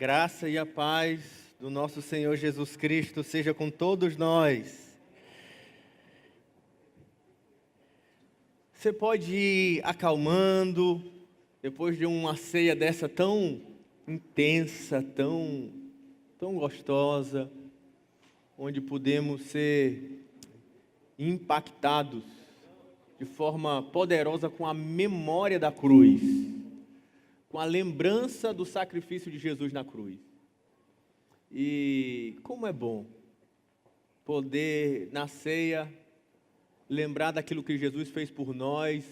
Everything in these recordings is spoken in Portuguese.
graça e a paz do nosso Senhor Jesus Cristo seja com todos nós. Você pode ir acalmando, depois de uma ceia dessa tão intensa, tão gostosa, onde podemos ser impactados de forma poderosa com a memória da cruz, com a lembrança do sacrifício de Jesus na cruz. E como é bom poder, na ceia, lembrar daquilo que Jesus fez por nós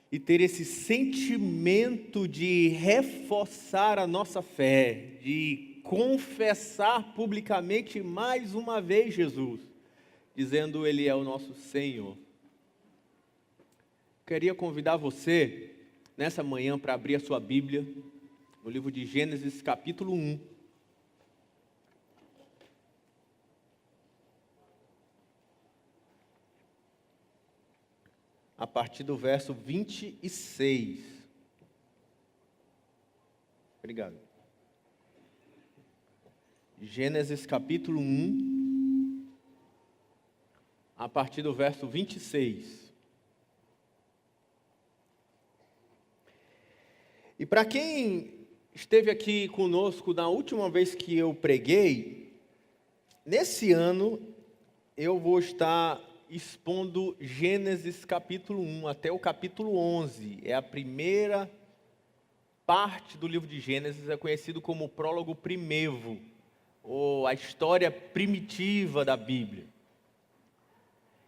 e ter esse sentimento de reforçar a nossa fé, de confessar publicamente mais uma vez Jesus, dizendo Ele é o nosso Senhor. Queria convidar você nessa manhã para abrir a sua Bíblia no livro de Gênesis capítulo 1. A partir do verso 26. Obrigado. Gênesis capítulo 1, a partir do verso 26. E para quem esteve aqui conosco na última vez que eu preguei, nesse ano eu vou estar expondo Gênesis capítulo 1 até o capítulo 11. É a primeira parte do livro de Gênesis, é conhecido como o prólogo primevo, ou a história primitiva da Bíblia.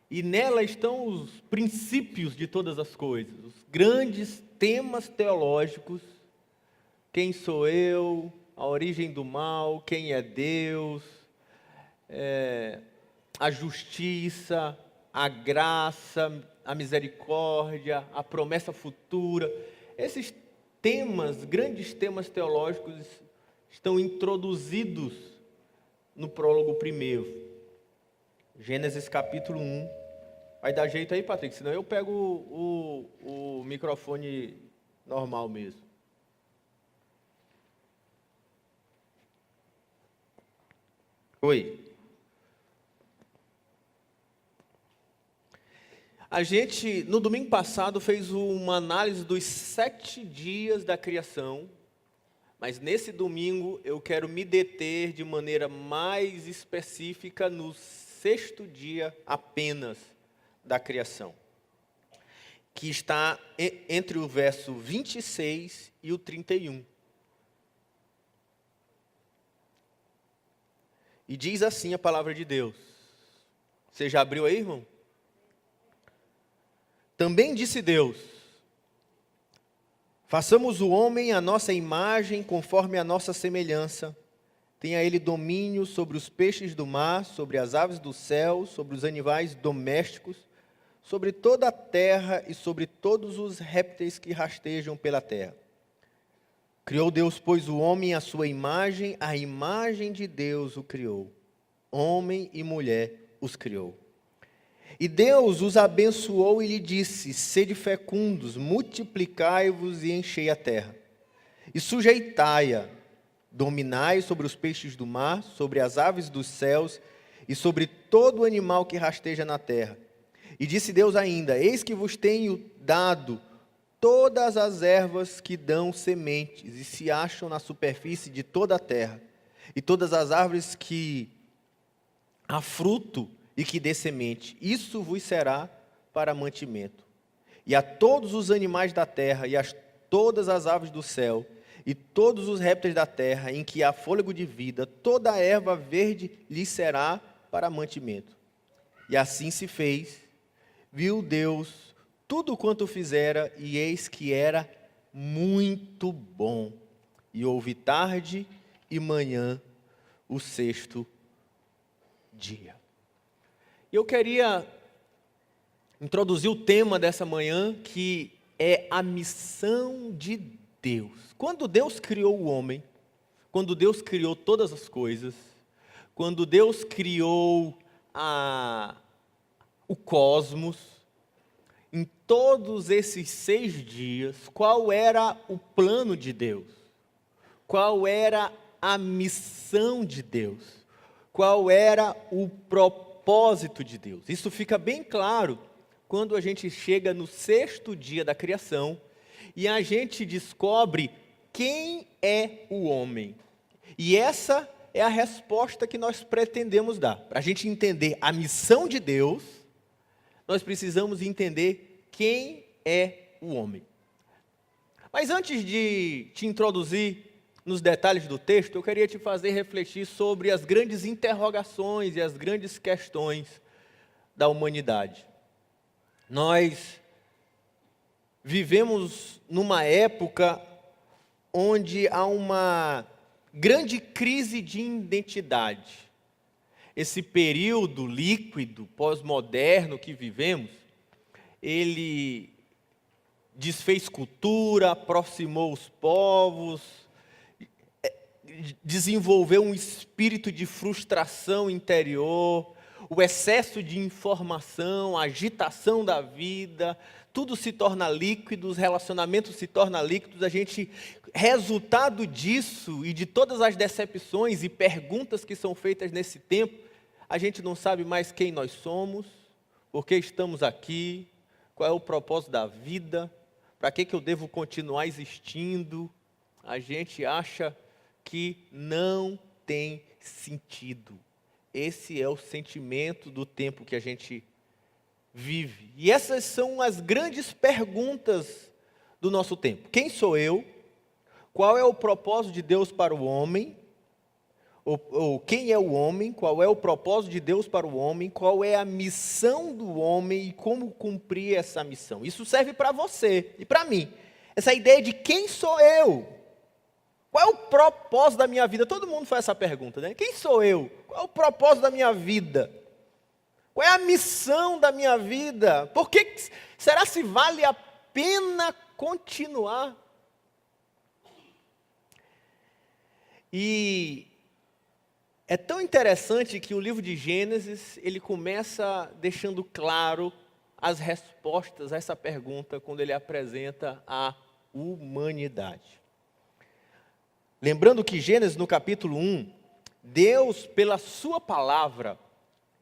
E nela estão os princípios de todas as coisas, os grandes temas teológicos: quem sou eu, a origem do mal, quem é Deus, a justiça, a graça, a misericórdia, a promessa futura. Esses temas, grandes temas teológicos, estão introduzidos no prólogo primeiro. Gênesis capítulo 1. Vai dar jeito aí, Patrick, senão eu pego o microfone normal mesmo. Oi. A gente, no domingo passado, fez uma análise dos 7 dias da criação, mas nesse domingo eu quero me deter de maneira mais específica no 6º dia apenas da criação, que está entre o verso 26 e o 31. E diz assim a palavra de Deus. Você já abriu aí, irmão? Também disse Deus: façamos o homem à nossa imagem, conforme a nossa semelhança. Tenha ele domínio sobre os peixes do mar, sobre as aves do céu, sobre os animais domésticos, sobre toda a terra e sobre todos os répteis que rastejam pela terra. Criou Deus, pois, o homem à sua imagem, a imagem de Deus o criou. Homem e mulher os criou. E Deus os abençoou e lhe disse: sede fecundos, multiplicai-vos e enchei a terra. E sujeitai-a, dominai sobre os peixes do mar, sobre as aves dos céus e sobre todo animal que rasteja na terra. E disse Deus ainda: eis que vos tenho dado todas as ervas que dão sementes e se acham na superfície de toda a terra, e todas as árvores que há fruto e que dê semente. Isso vos será para mantimento. E a todos os animais da terra, e a todas as aves do céu, e todos os répteis da terra, em que há fôlego de vida, toda a erva verde lhes será para mantimento. E assim se fez. Viu Deus tudo quanto fizera, e eis que era muito bom. E houve tarde e manhã, o 6º dia. Eu queria introduzir o tema dessa manhã, que é a missão de Deus. Quando Deus criou o homem, quando Deus criou todas as coisas, quando Deus criou o cosmos, em todos esses 6 dias, qual era o plano de Deus? qual era a missão de Deus, qual era o propósito de Deus. Isso fica bem claro quando a gente chega no 6º dia da criação e a gente descobre quem é o homem. E essa é a resposta que nós pretendemos dar. Para a gente entender a missão de Deus, nós precisamos entender quem é o homem. Mas antes de te introduzir nos detalhes do texto, eu queria te fazer refletir sobre as grandes interrogações e as grandes questões da humanidade. Nós vivemos numa época onde há uma grande crise de identidade. Esse período líquido, pós-moderno que vivemos, ele desfez cultura, aproximou os povos, desenvolveu um espírito de frustração interior, o excesso de informação, a agitação da vida, tudo se torna líquido, os relacionamentos se tornam líquidos. Resultado disso e de todas as decepções e perguntas que são feitas nesse tempo, a gente não sabe mais quem nós somos, por que estamos aqui, qual é o propósito da vida, para que eu devo continuar existindo. A gente acha que não tem sentido. Esse é o sentimento do tempo que a gente vive. E essas são as grandes perguntas do nosso tempo. Quem sou eu? Qual é o propósito de Deus para o homem? Ou quem é o homem? Qual é o propósito de Deus para o homem? Qual é a missão do homem e como cumprir essa missão? Isso serve para você e para mim. Essa ideia de quem sou eu? Qual é o propósito da minha vida? Todo mundo faz essa pergunta, né? Quem sou eu? Qual é o propósito da minha vida? Qual é a missão da minha vida? Será se vale a pena continuar? E é tão interessante que o livro de Gênesis, ele começa deixando claro as respostas a essa pergunta quando ele apresenta a humanidade. Lembrando que Gênesis, no capítulo 1, Deus, pela sua palavra,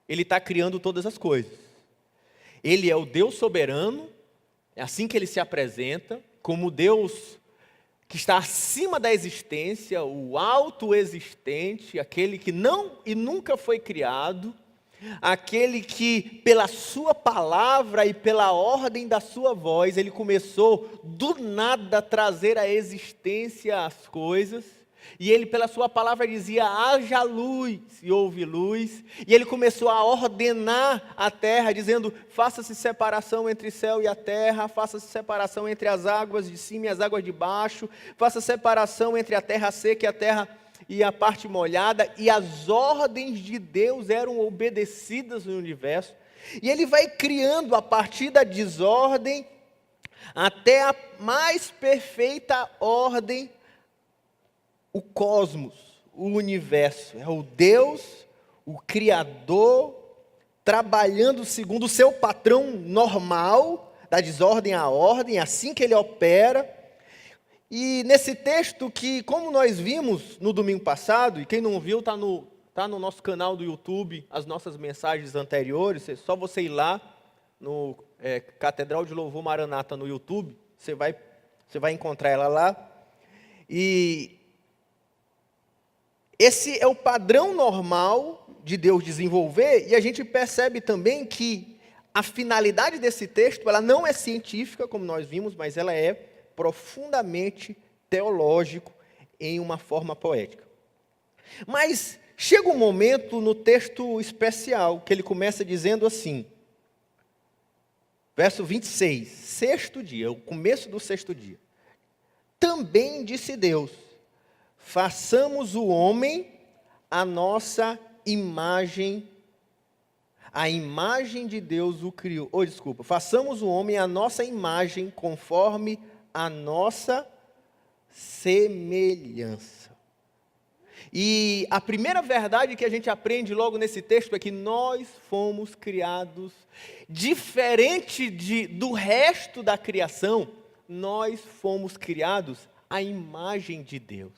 Ele está criando todas as coisas. Ele é o Deus soberano, é assim que Ele se apresenta, como Deus que está acima da existência, o autoexistente, aquele que não e nunca foi criado, aquele que, pela sua palavra e pela ordem da sua voz, Ele começou do nada a trazer à existência as coisas, e Ele, pela sua palavra, dizia: haja luz, e houve luz, e Ele começou a ordenar a terra, dizendo: faça-se separação entre céu e a terra, faça-se separação entre as águas de cima e as águas de baixo, faça separação entre a terra seca e a terra e a parte molhada, e as ordens de Deus eram obedecidas no universo, e Ele vai criando a partir da desordem até a mais perfeita ordem, o cosmos, o universo. É o Deus, o Criador, trabalhando segundo o seu padrão normal, da desordem à ordem, assim que Ele opera. E nesse texto que, como nós vimos no domingo passado, e quem não viu está no nosso canal do YouTube, as nossas mensagens anteriores, é só você ir lá no Catedral de Louvor Maranata no YouTube, você vai encontrar ela lá. E esse é o padrão normal de Deus desenvolver, e a gente percebe também que a finalidade desse texto, ela não é científica, como nós vimos, mas ela é profundamente teológico em uma forma poética. Mas chega um momento no texto especial que ele começa dizendo assim, verso 26, 6º dia, o começo do 6º dia. Também disse Deus: façamos o homem a nossa imagem. A imagem de Deus o criou. Façamos o homem a nossa imagem, conforme a nossa semelhança. E a primeira verdade que a gente aprende logo nesse texto é que nós fomos criados diferente do resto da criação. Nós fomos criados à imagem de Deus.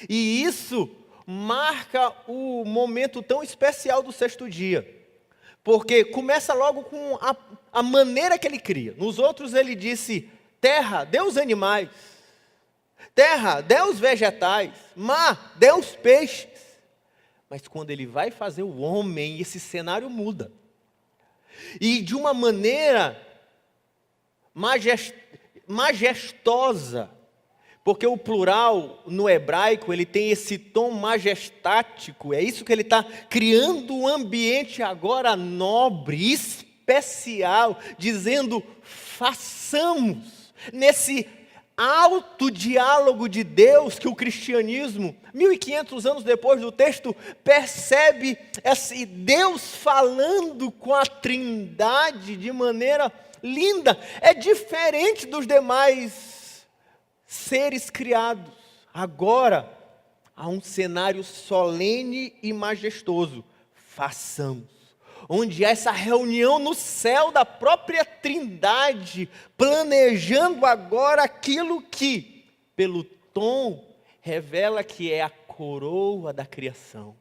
E isso marca o momento tão especial do sexto dia. Porque começa logo com a maneira que ele cria. Nos outros ele disse: terra, dê os animais. Terra, dê os vegetais. Mar, dê os peixes. Mas quando ele vai fazer o homem, esse cenário muda. E de uma maneira majestosa. Porque o plural no hebraico, ele tem esse tom majestático. É isso que ele está criando um ambiente agora nobre, especial, dizendo: façamos. Nesse alto diálogo de Deus que o cristianismo, 1500 anos depois do texto, percebe esse Deus falando com a Trindade de maneira linda. É diferente dos demais seres criados. Agora há um cenário solene e majestoso. Façamos. Onde há essa reunião no céu da própria Trindade, planejando agora aquilo que, pelo tom, revela que é a coroa da criação.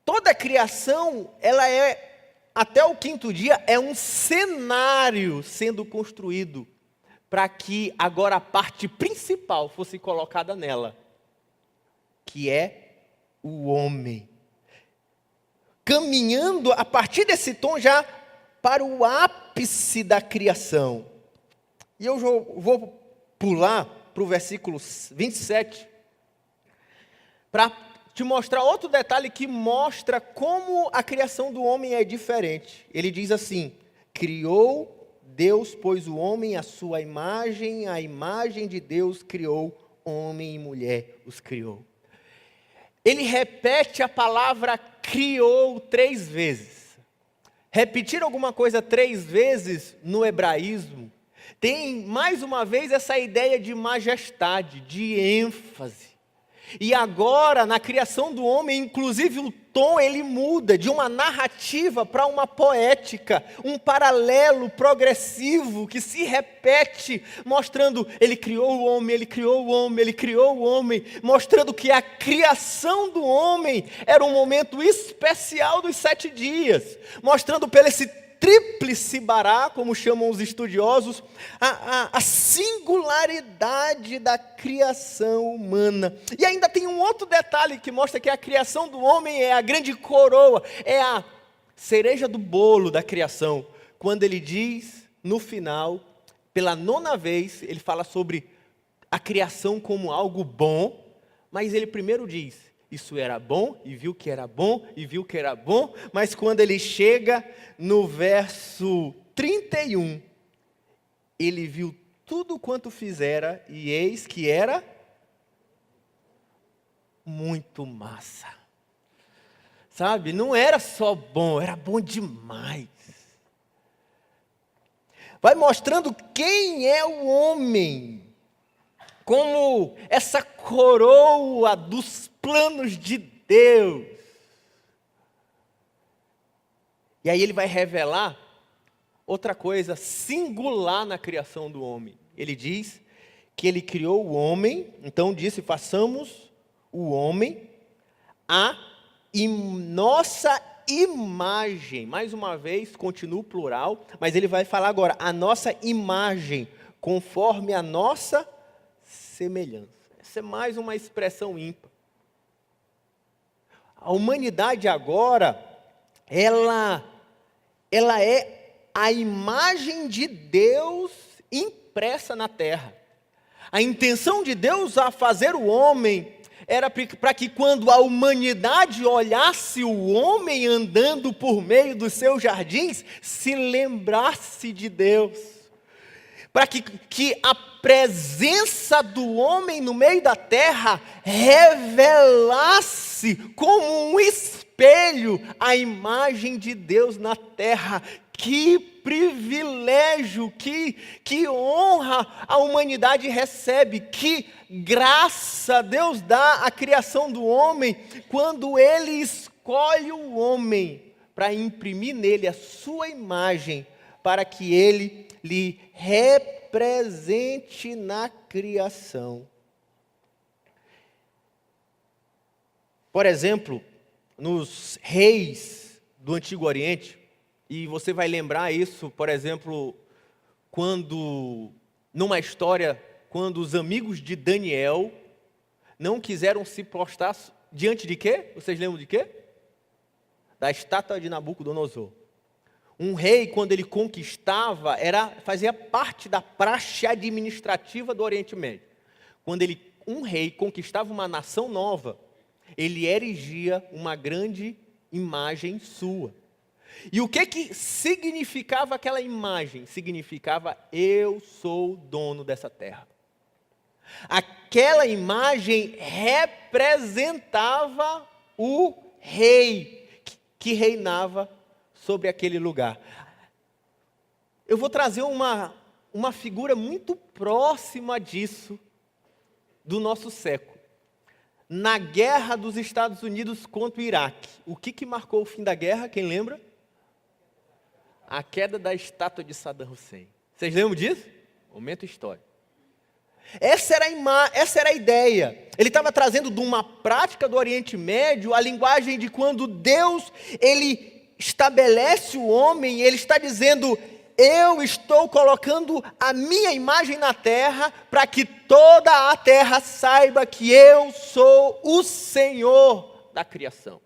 Toda a criação, ela é, até o quinto dia, é um cenário sendo construído para que agora a parte principal fosse colocada nela, que é o homem. Caminhando a partir desse tom já para o ápice da criação. E eu vou pular para o versículo 27, para te mostrar outro detalhe que mostra como a criação do homem é diferente. Ele diz assim: criou Deus, pois o homem à sua imagem, a imagem de Deus criou, homem e mulher os criou. Ele repete a palavra criou 3 vezes. Repetir alguma coisa 3 vezes no hebraísmo tem mais uma vez essa ideia de majestade, de ênfase. E agora, na criação do homem, inclusive o tom ele muda de uma narrativa para uma poética, um paralelo progressivo que se repete, mostrando ele criou o homem, ele criou o homem, ele criou o homem, mostrando que a criação do homem era um momento especial dos 7 dias, mostrando pelo esse tríplice bará, como chamam os estudiosos, a singularidade da criação humana. E ainda tem um outro detalhe que mostra que a criação do homem é a grande coroa, é a cereja do bolo da criação. Quando ele diz, no final, pela 9ª vez, ele fala sobre a criação como algo bom, mas ele primeiro diz: isso era bom, e viu que era bom, e viu que era bom, mas quando ele chega no verso 31, ele viu tudo quanto fizera, e eis que era muito massa. Sabe, não era só bom, era bom demais. Vai mostrando quem é o homem, como essa coroa dos planos de Deus. E aí ele vai revelar outra coisa singular na criação do homem. Ele diz que ele criou o homem, então disse: façamos o homem a nossa imagem. Mais uma vez, continua o plural, mas ele vai falar agora, a nossa imagem, conforme a nossa semelhança. Essa é mais uma expressão ímpar. A humanidade agora, ela é a imagem de Deus impressa na terra. A intenção de Deus a fazer o homem era para que quando a humanidade olhasse o homem andando por meio dos seus jardins, se lembrasse de Deus. Para que a presença do homem no meio da terra revelasse como um espelho a imagem de Deus na terra. Que privilégio, que honra a humanidade recebe, que graça Deus dá à criação do homem, quando Ele escolhe o homem para imprimir nele a sua imagem, para que ele lhe represente na criação. Por exemplo, nos reis do Antigo Oriente, e você vai lembrar isso, por exemplo, quando, numa história, quando os amigos de Daniel não quiseram se prostrar diante de quê? Vocês lembram de quê? Da estátua de Nabucodonosor. Um rei, quando ele conquistava, fazia parte da praxe administrativa do Oriente Médio. Quando um rei conquistava uma nação nova, ele erigia uma grande imagem sua. E o que significava aquela imagem? Significava: eu sou o dono dessa terra. Aquela imagem representava o rei que reinava sobre aquele lugar. Eu vou trazer uma figura muito próxima disso, do nosso século. Na guerra dos Estados Unidos contra o Iraque, o que marcou o fim da guerra, quem lembra? A queda da estátua de Saddam Hussein. Vocês lembram disso? Momento histórico. Essa era a ideia. Ele estava trazendo de uma prática do Oriente Médio a linguagem de quando Deus, ele estabelece o homem, ele está dizendo: eu estou colocando a minha imagem na terra para que toda a terra saiba que eu sou o Senhor da criação.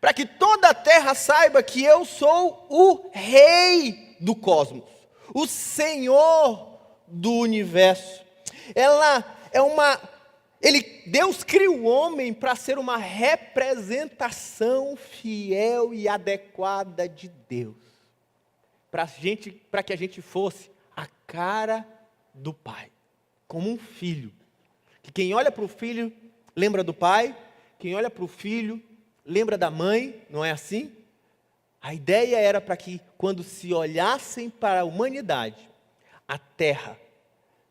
Para que toda a terra saiba que eu sou o Rei do cosmos, o Senhor do universo. Deus cria o homem para ser uma representação fiel e adequada de Deus. Para que a gente fosse a cara do Pai, como um filho. Que quem olha para o filho lembra do pai, quem olha para o filho lembra da mãe, não é assim? A ideia era para que, quando se olhassem para a humanidade, a terra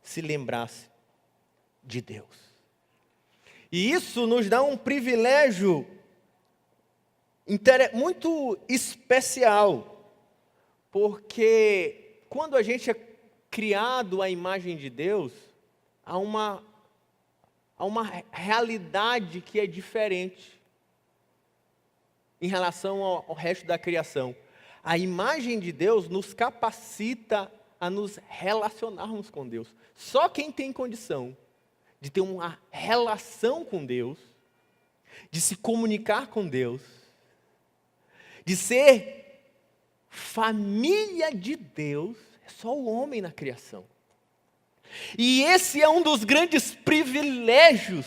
se lembrasse de Deus. E isso nos dá um privilégio muito especial, porque quando a gente é criado à imagem de Deus, há uma realidade que é diferente em relação ao resto da criação. A imagem de Deus nos capacita a nos relacionarmos com Deus. Só quem tem condição de ter uma relação com Deus, de se comunicar com Deus, de ser família de Deus, é só o homem na criação. E esse é um dos grandes privilégios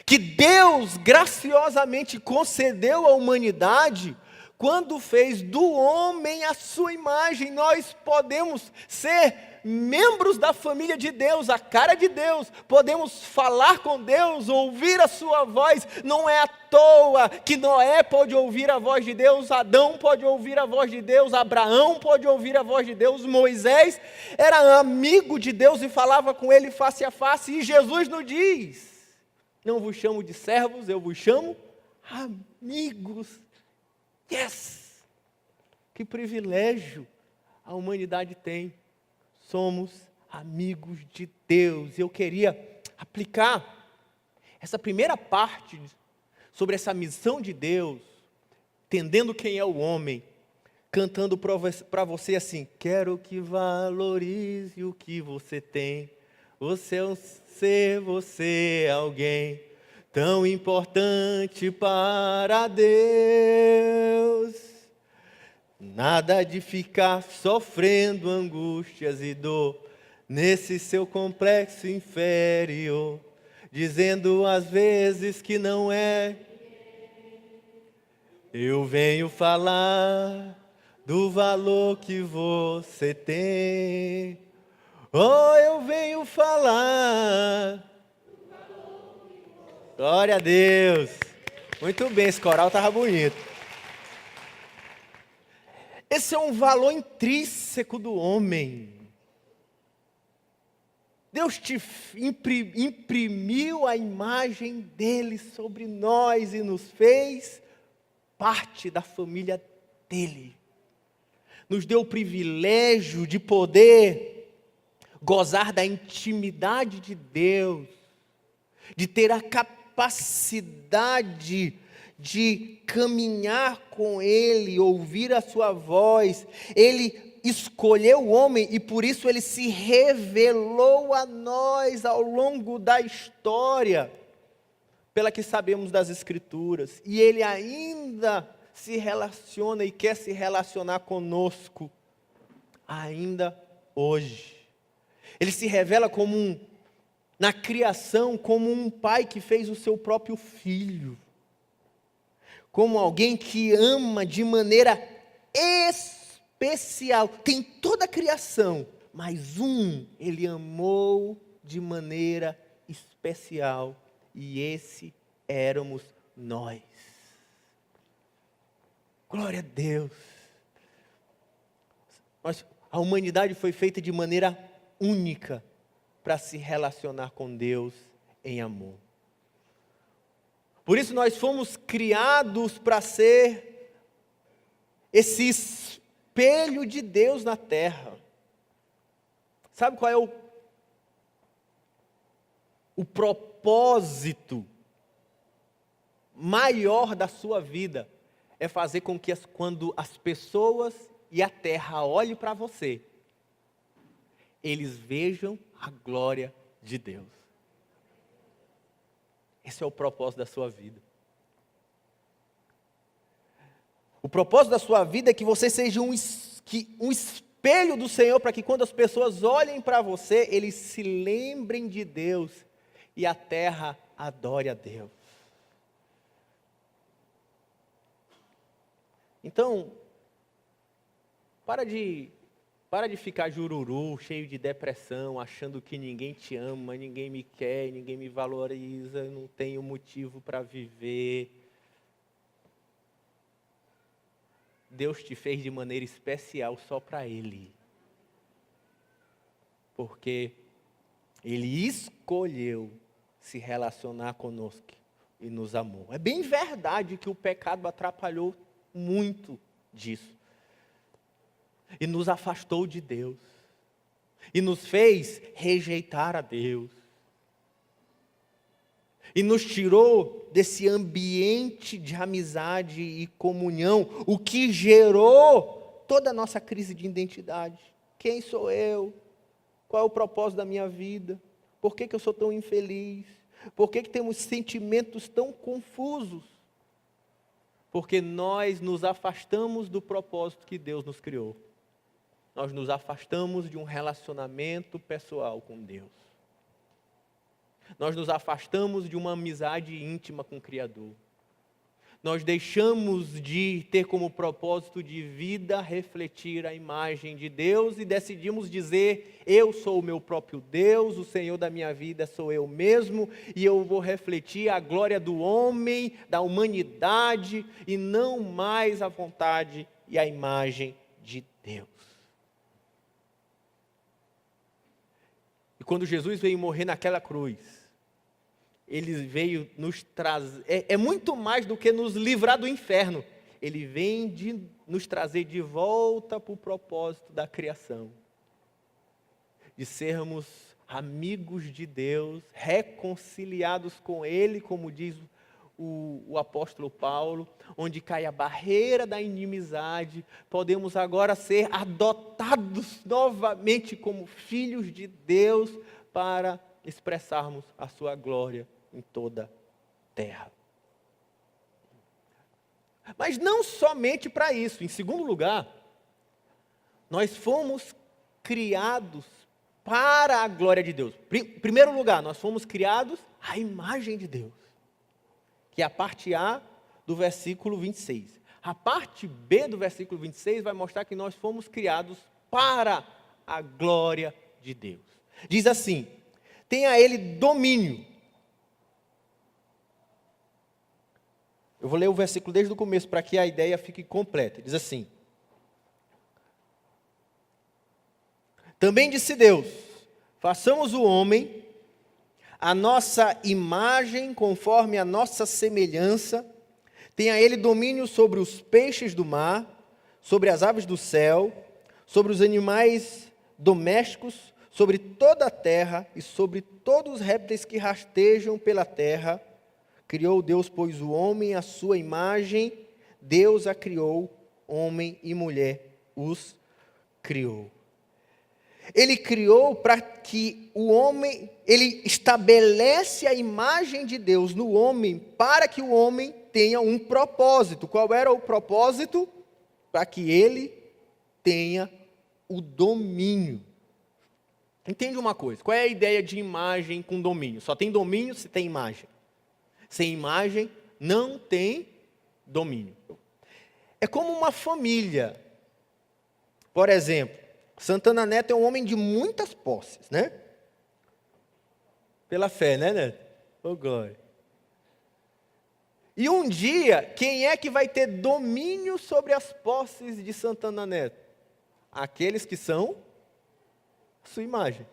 que Deus graciosamente concedeu à humanidade quando fez do homem a sua imagem. Nós podemos ser membros da família de Deus, a cara de Deus, podemos falar com Deus, ouvir a sua voz. Não é à toa que Noé pode ouvir a voz de Deus, Adão pode ouvir a voz de Deus, Abraão pode ouvir a voz de Deus, Moisés era amigo de Deus e falava com ele face a face, e Jesus nos diz: não vos chamo de servos, eu vos chamo amigos. Yes! Que privilégio a humanidade tem. Somos amigos de Deus. Eu queria aplicar essa primeira parte sobre essa missão de Deus, entendendo quem é o homem, cantando para você assim: quero que valorize o que você tem. Você é um ser, você é alguém tão importante para Deus. Nada de ficar sofrendo angústias e dor nesse seu complexo inferior, dizendo às vezes que não é. Eu venho falar do valor que você tem. Oh, eu venho falar. Glória a Deus. Muito bem, esse coral estava bonito. Esse é um valor intrínseco do homem. Deus te imprimiu a imagem dele sobre nós e nos fez parte da família dele. Nos deu o privilégio de poder gozar da intimidade de Deus, de ter a capacidade capacidade de caminhar com Ele, ouvir a sua voz. Ele escolheu o homem e por isso Ele se revelou a nós ao longo da história, pela que sabemos das Escrituras. E Ele ainda se relaciona e quer se relacionar conosco, ainda hoje. Ele se revela na criação, como um pai que fez o seu próprio filho, como alguém que ama de maneira especial. Tem toda a criação, mas Ele amou de maneira especial, e esse éramos nós. Glória a Deus. A humanidade foi feita de maneira única para se relacionar com Deus em amor. Por isso nós fomos criados para ser esse espelho de Deus na terra. Sabe qual é o propósito maior da sua vida? É fazer com que quando as pessoas e a terra olhem para você, eles vejam a glória de Deus. Esse é o propósito da sua vida. O propósito da sua vida é que você seja um espelho do Senhor, para que quando as pessoas olhem para você, eles se lembrem de Deus e a terra adore a Deus. Então, para de ficar jururu, cheio de depressão, achando que ninguém te ama, ninguém me quer, ninguém me valoriza, não tenho motivo para viver. Deus te fez de maneira especial só para Ele. Porque Ele escolheu se relacionar conosco e nos amou. É bem verdade que o pecado atrapalhou muito disso. E nos afastou de Deus. E nos fez rejeitar a Deus. E nos tirou desse ambiente de amizade e comunhão, o que gerou toda a nossa crise de identidade. Quem sou eu? Qual é o propósito da minha vida? Por que eu sou tão infeliz? Por que temos sentimentos tão confusos? Porque nós nos afastamos do propósito que Deus nos criou. Nós nos afastamos de um relacionamento pessoal com Deus. Nós nos afastamos de uma amizade íntima com o Criador. Nós deixamos de ter como propósito de vida refletir a imagem de Deus e decidimos dizer: eu sou o meu próprio Deus, o Senhor da minha vida sou eu mesmo, e eu vou refletir a glória do homem, da humanidade, e não mais a vontade e a imagem de Deus. E quando Jesus veio morrer naquela cruz, Ele veio nos trazer, é muito mais do que nos livrar do inferno. Ele vem nos trazer de volta para o propósito da criação. De sermos amigos de Deus, reconciliados com Ele, como diz o apóstolo Paulo, onde cai a barreira da inimizade, podemos agora ser adotados novamente como filhos de Deus para expressarmos a sua glória em toda a terra. Mas não somente para isso. Em segundo lugar, nós fomos criados para a glória de Deus. Em primeiro lugar, nós fomos criados à imagem de Deus, que é a parte A do versículo 26. A parte B do versículo 26 vai mostrar que nós fomos criados para a glória de Deus. Diz assim: tenha a Ele domínio. Eu vou ler o versículo desde o começo para que a ideia fique completa. Diz assim: também disse Deus: façamos o homem a nossa imagem, conforme a nossa semelhança, tenha ele domínio sobre os peixes do mar, sobre as aves do céu, sobre os animais domésticos, sobre toda a terra e sobre todos os répteis que rastejam pela terra. Criou Deus, pois, o homem à sua imagem, Deus a criou, homem e mulher os criou. Ele criou para que o homem, ele estabelece a imagem de Deus no homem, para que o homem tenha um propósito. Qual era o propósito? Para que ele tenha o domínio. Entende uma coisa, qual é a ideia de imagem com domínio? Só tem domínio se tem imagem. Sem imagem, não tem domínio. É como uma família. Por exemplo, Santana Neto é um homem de muitas posses, né? Pela fé, né, Neto? Oh, glória. E um dia, quem é que vai ter domínio sobre as posses de Santana Neto? Aqueles que são sua imagem.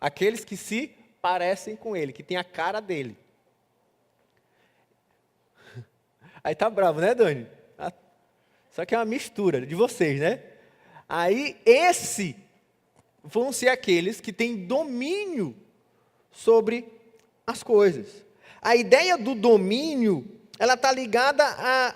Aqueles que se parecem com ele, que tem a cara dele. Aí tá bravo, né, Dani? Só que é uma mistura de vocês, né? Aí, vão ser aqueles que têm domínio sobre as coisas. A ideia do domínio, ela está ligada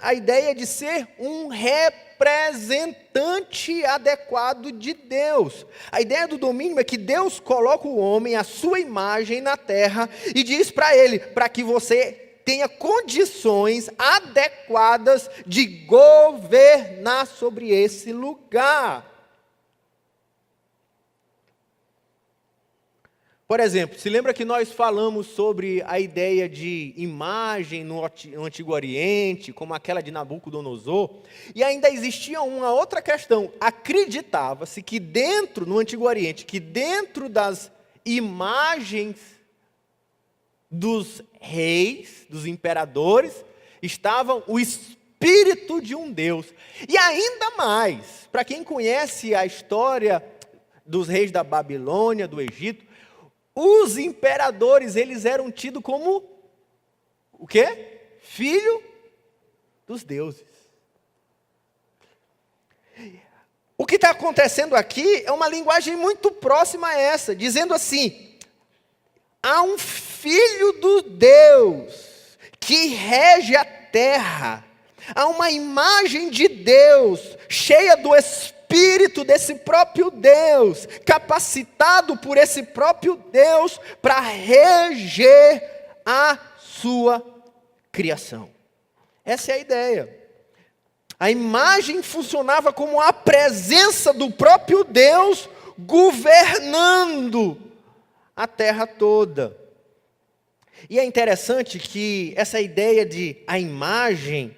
à ideia de ser um representante adequado de Deus. A ideia do domínio é que Deus coloca o homem, a sua imagem na terra, e diz para ele, para que você tenha condições adequadas de governar sobre esse lugar. Por exemplo, se lembra que nós falamos sobre a ideia de imagem no Antigo Oriente, como aquela de Nabucodonosor, e ainda existia uma outra questão. Acreditava-se que no Antigo Oriente, que dentro das imagens dos reis, dos imperadores, estava o espírito de um Deus. E ainda mais, para quem conhece a história dos reis da Babilônia, do Egito, os imperadores, eles eram tidos como o quê? Filho dos deuses. O que está acontecendo aqui é uma linguagem muito próxima a essa, dizendo assim: há um filho do Deus que rege a terra, há uma imagem de Deus cheia do Espírito desse próprio Deus, capacitado por esse próprio Deus para reger a sua criação. Essa é a ideia. A imagem funcionava como a presença do próprio Deus governando a terra toda. E é interessante que essa ideia de a imagem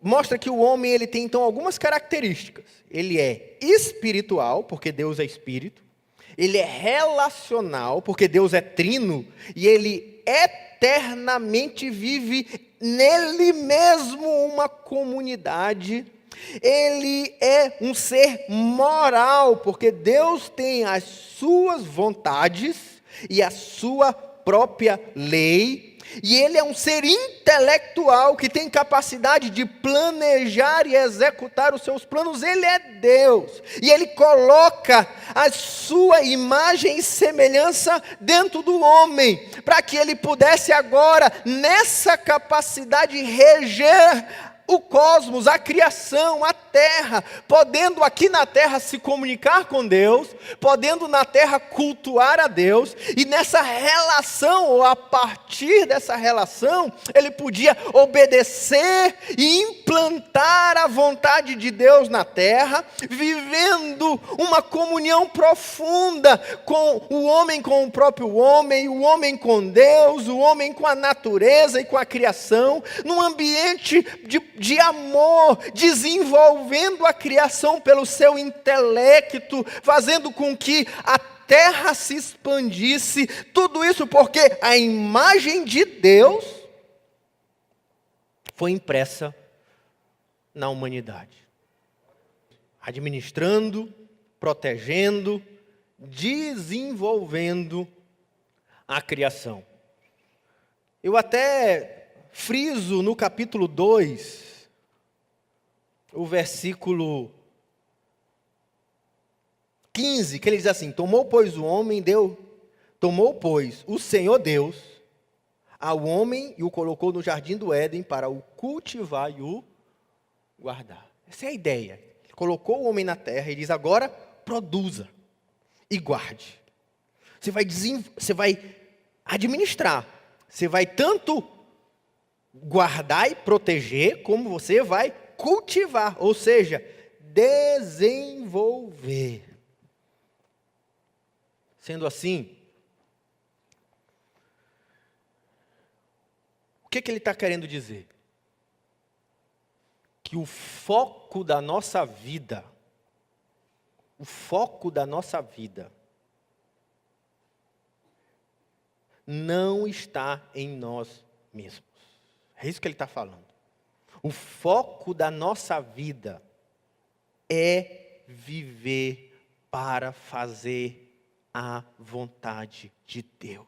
mostra que o homem ele tem então algumas características. Ele é espiritual, porque Deus é espírito. Ele é relacional, porque Deus é trino, e ele eternamente vive nele mesmo uma comunidade. Ele é um ser moral, porque Deus tem as suas vontades e a sua própria lei. E ele é um ser intelectual que tem capacidade de planejar e executar os seus planos. Ele é Deus. E ele coloca a sua imagem e semelhança dentro do homem, para que ele pudesse agora, nessa capacidade, reger o cosmos, a criação, a terra, podendo aqui na terra se comunicar com Deus, podendo na terra cultuar a Deus, e nessa relação, ou a partir dessa relação, ele podia obedecer e implantar a vontade de Deus na terra, vivendo uma comunhão profunda com o homem com o próprio homem, o homem com Deus, o homem com a natureza e com a criação, num ambiente de amor, desenvolvendo a criação pelo seu intelecto, fazendo com que a terra se expandisse, tudo isso porque a imagem de Deus foi impressa na humanidade, administrando, protegendo, desenvolvendo a criação. Eu até friso no capítulo 2, o versículo 15, que ele diz assim: tomou, pois, o Senhor Deus ao homem e o colocou no jardim do Éden para o cultivar e o guardar. Essa é a ideia. Ele colocou o homem na terra e diz: agora produza e guarde. Você vai administrar. Você vai tanto guardar e proteger, como você vai cultivar, ou seja, desenvolver. Sendo assim, o que ele está querendo dizer? Que o foco da nossa vida, não está em nós mesmos. É isso que ele está falando. O foco da nossa vida é viver para fazer a vontade de Deus.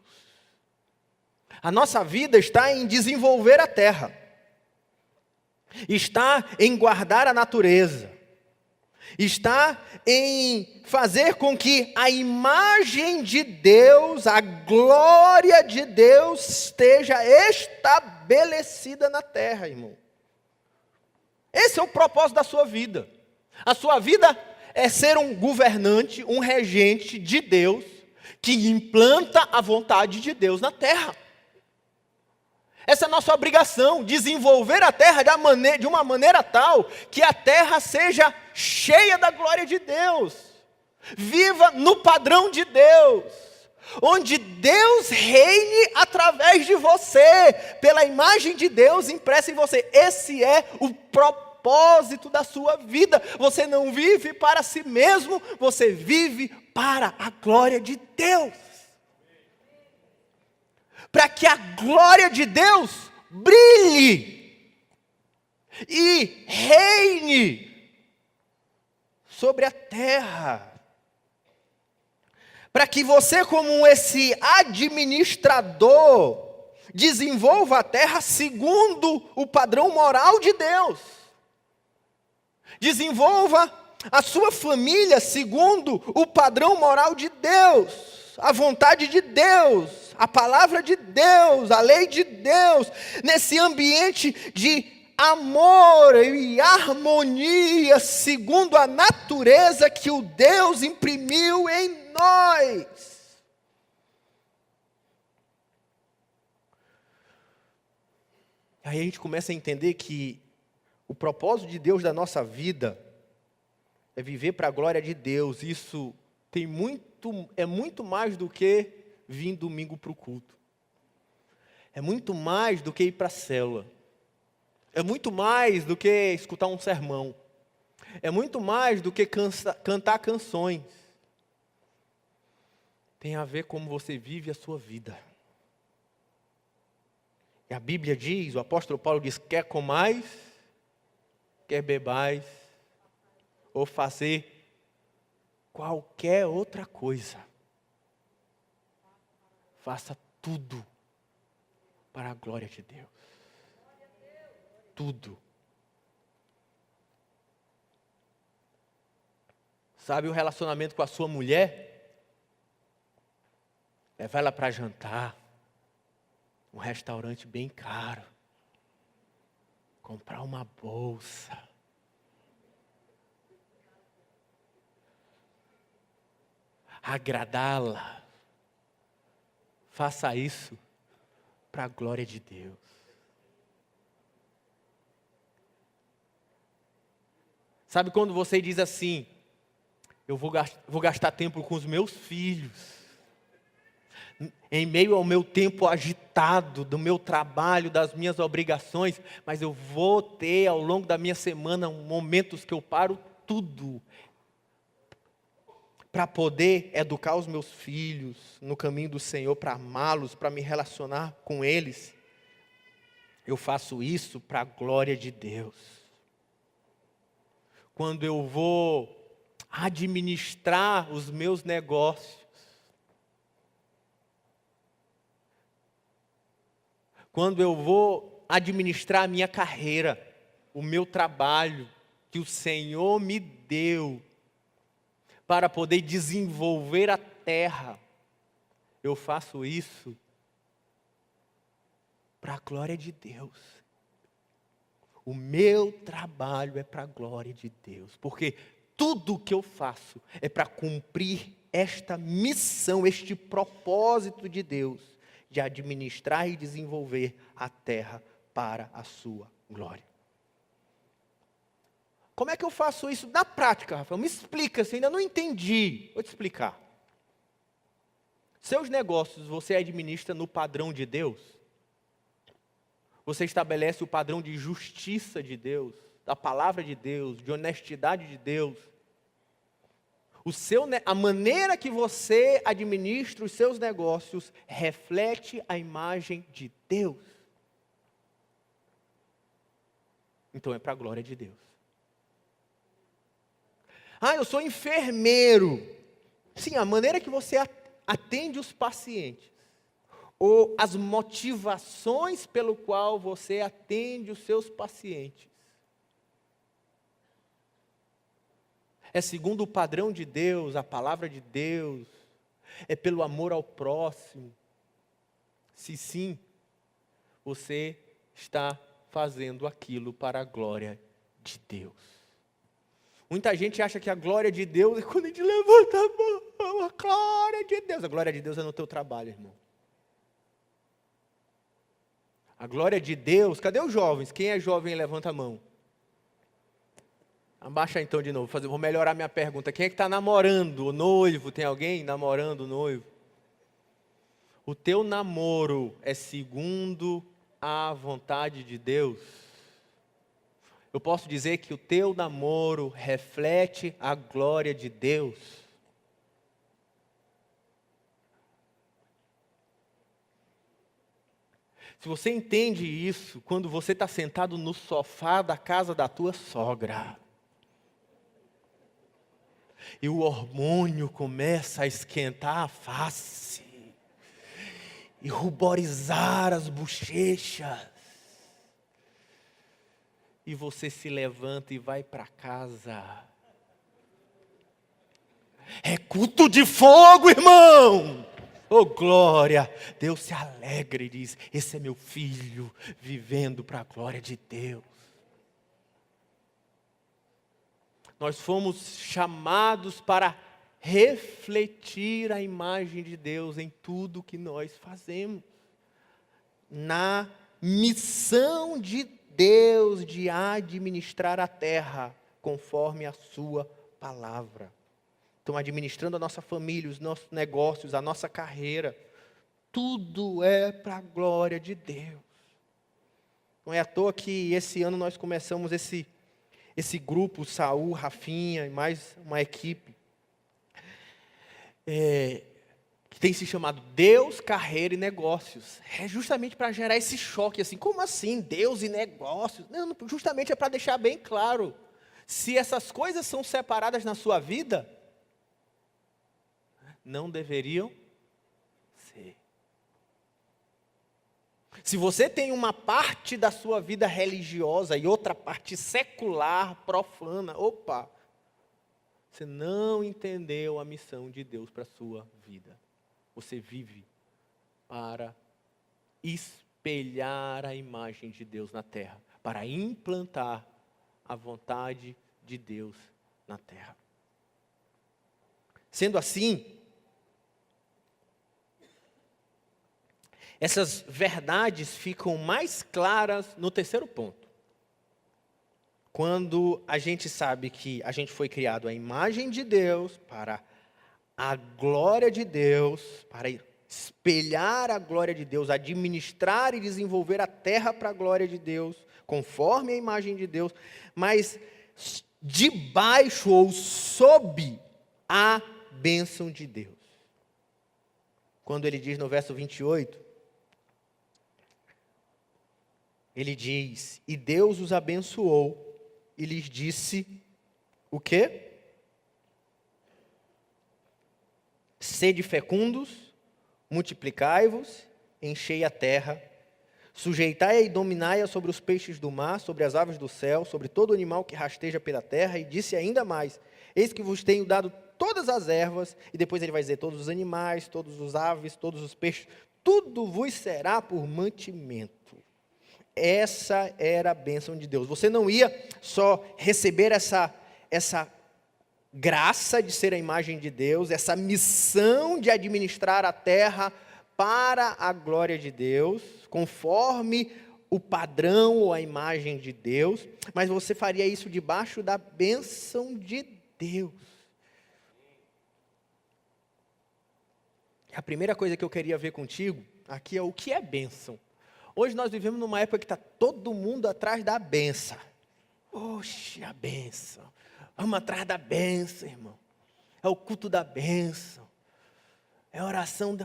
A nossa vida está em desenvolver a terra, está em guardar a natureza, está em fazer com que a imagem de Deus, a glória de Deus esteja estabelecida na terra, irmão. Esse é o propósito da sua vida. A sua vida é ser um governante, um regente de Deus, que implanta a vontade de Deus na terra. Essa é a nossa obrigação, desenvolver a terra de uma maneira tal que a terra seja cheia da glória de Deus. Viva no padrão de Deus, onde Deus reine através de você, pela imagem de Deus impressa em você. Esse é o propósito da sua vida. Você não vive para si mesmo, você vive para a glória de Deus. Para que a glória de Deus brilhe e reine sobre a terra. Para que você, como esse administrador, desenvolva a terra segundo o padrão moral de Deus. Desenvolva a sua família segundo o padrão moral de Deus, a vontade de Deus, a palavra de Deus, a lei de Deus, nesse ambiente de amor e harmonia, segundo a natureza que o Deus imprimiu em nós. Aí a gente começa a entender que o propósito de Deus da nossa vida é viver para a glória de Deus. Isso é muito mais do que vir domingo para o culto. É muito mais do que ir para a célula. É muito mais do que escutar um sermão. É muito mais do que cantar canções. Tem a ver como você vive a sua vida. E a Bíblia diz, o apóstolo Paulo diz: quer comais, quer bebais, ou fazer qualquer outra coisa, faça tudo para a glória de Deus. Tudo. Sabe o relacionamento com a sua mulher? Leva ela para jantar, um restaurante bem caro, comprar uma bolsa, agradá-la. Faça isso para a glória de Deus. Sabe quando você diz assim: eu vou gastar tempo com os meus filhos, em meio ao meu tempo agitado, do meu trabalho, das minhas obrigações, mas eu vou ter ao longo da minha semana momentos que eu paro tudo para poder educar os meus filhos no caminho do Senhor, para amá-los, para me relacionar com eles. Eu faço isso para a glória de Deus. Quando eu vou administrar os meus negócios, quando eu vou administrar a minha carreira, o meu trabalho, que o Senhor me deu, para poder desenvolver a terra, eu faço isso para a glória de Deus. O meu trabalho é para a glória de Deus, porque tudo o que eu faço é para cumprir esta missão, este propósito de Deus, de administrar e desenvolver a terra para a sua glória. Como é que eu faço isso na prática, Rafael? Me explica, se ainda não entendi. Vou te explicar. Seus negócios você administra no padrão de Deus? Você estabelece o padrão de justiça de Deus, da palavra de Deus, de honestidade de Deus? A maneira que você administra os seus negócios reflete a imagem de Deus. Então é para a glória de Deus. Ah, eu sou enfermeiro. Sim, a maneira que você atende os pacientes, ou as motivações pelo qual você atende os seus pacientes, é segundo o padrão de Deus, a palavra de Deus, é pelo amor ao próximo. Se sim, você está fazendo aquilo para a glória de Deus. Muita gente acha que a glória de Deus é quando a gente levanta a mão, a glória de Deus. A glória de Deus é no teu trabalho, irmão. A glória de Deus, cadê os jovens? Quem é jovem levanta a mão. Abaixa então de novo, vou melhorar minha pergunta. Quem é que está namorando o noivo? Tem alguém namorando o noivo? O teu namoro é segundo a vontade de Deus? Eu posso dizer que o teu namoro reflete a glória de Deus? Se você entende isso, quando você está sentado no sofá da casa da tua sogra, e o hormônio começa a esquentar a face, e ruborizar as bochechas, e você se levanta e vai para casa. É culto de fogo, irmão! Oh glória! Deus se alegra e diz, esse é meu filho, vivendo para a glória de Deus. Nós fomos chamados para refletir a imagem de Deus em tudo que nós fazemos. Na missão de Deus de administrar a terra conforme a sua palavra. Então, administrando a nossa família, os nossos negócios, a nossa carreira, tudo é para a glória de Deus. Não é à toa que esse ano nós começamos esse grupo, Saul, Rafinha e mais uma equipe, que tem se chamado Deus, Carreira e Negócios. É justamente para gerar esse choque, assim, como assim, Deus e negócios? Não, justamente é para deixar bem claro, se essas coisas são separadas na sua vida, não deveriam ser. Se você tem uma parte da sua vida religiosa e outra parte secular, profana, você não entendeu a missão de Deus para a sua vida. Você vive para espelhar a imagem de Deus na terra, para implantar a vontade de Deus na terra. Sendo assim, essas verdades ficam mais claras no terceiro ponto. Quando a gente sabe que a gente foi criado à imagem de Deus, para a glória de Deus, para espelhar a glória de Deus, administrar e desenvolver a terra para a glória de Deus, conforme a imagem de Deus, mas debaixo ou sob a bênção de Deus. Quando ele diz no verso 28, ele diz, e Deus os abençoou e lhes disse, o quê? Sede fecundos, multiplicai-vos, enchei a terra, sujeitai-a e dominai-a sobre os peixes do mar, sobre as aves do céu, sobre todo animal que rasteja pela terra, e disse ainda mais, eis que vos tenho dado todas as ervas, e depois ele vai dizer, todos os animais, todos os aves, todos os peixes, tudo vos será por mantimento. Essa era a bênção de Deus. Você não ia só receber essa graça de ser a imagem de Deus, essa missão de administrar a terra para a glória de Deus, conforme o padrão ou a imagem de Deus, mas você faria isso debaixo da bênção de Deus. A primeira coisa que eu queria ver contigo aqui é o que é bênção. Hoje nós vivemos numa época que está todo mundo atrás da bênção. Oxe, a bênção. Vamos atrás da bênção, irmão. É o culto da bênção. É oração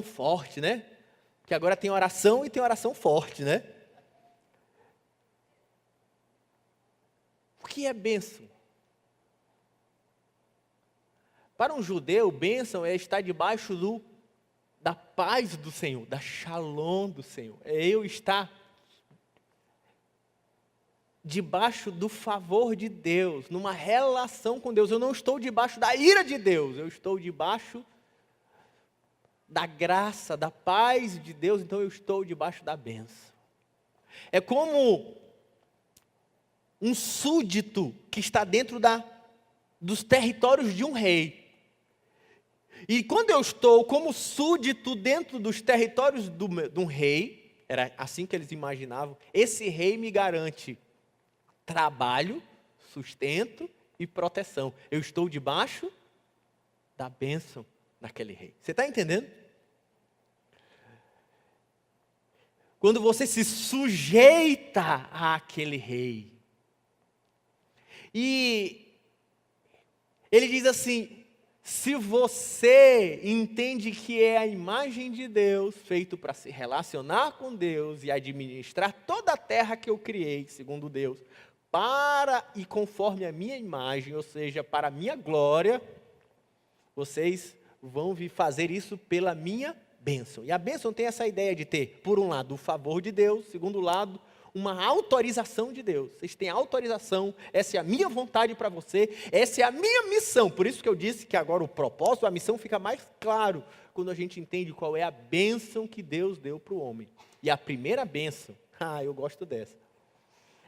forte, né? Que agora tem oração e tem oração forte, né? O que é bênção? Para um judeu, bênção é estar debaixo da paz do Senhor, da shalom do Senhor. É eu estar debaixo do favor de Deus, numa relação com Deus. Eu não estou debaixo da ira de Deus, eu estou debaixo da graça, da paz de Deus, então eu estou debaixo da bênção. É como um súdito que está dentro dos territórios de um rei. E quando eu estou como súdito dentro dos territórios de um rei, era assim que eles imaginavam, esse rei me garante trabalho, sustento e proteção. Eu estou debaixo da bênção daquele rei. Você está entendendo? Quando você se sujeita àquele rei. E ele diz assim: se você entende que é a imagem de Deus, feito para se relacionar com Deus e administrar toda a terra que eu criei, segundo Deus, para e conforme a minha imagem, ou seja, para a minha glória, vocês vão vir fazer isso pela minha bênção. E a bênção tem essa ideia de ter, por um lado, o favor de Deus, segundo lado, uma autorização de Deus. Vocês têm autorização, essa é a minha vontade para você, essa é a minha missão. Por isso que eu disse que agora o propósito, a missão fica mais claro quando a gente entende qual é a bênção que Deus deu para o homem. E a primeira bênção, eu gosto dessa,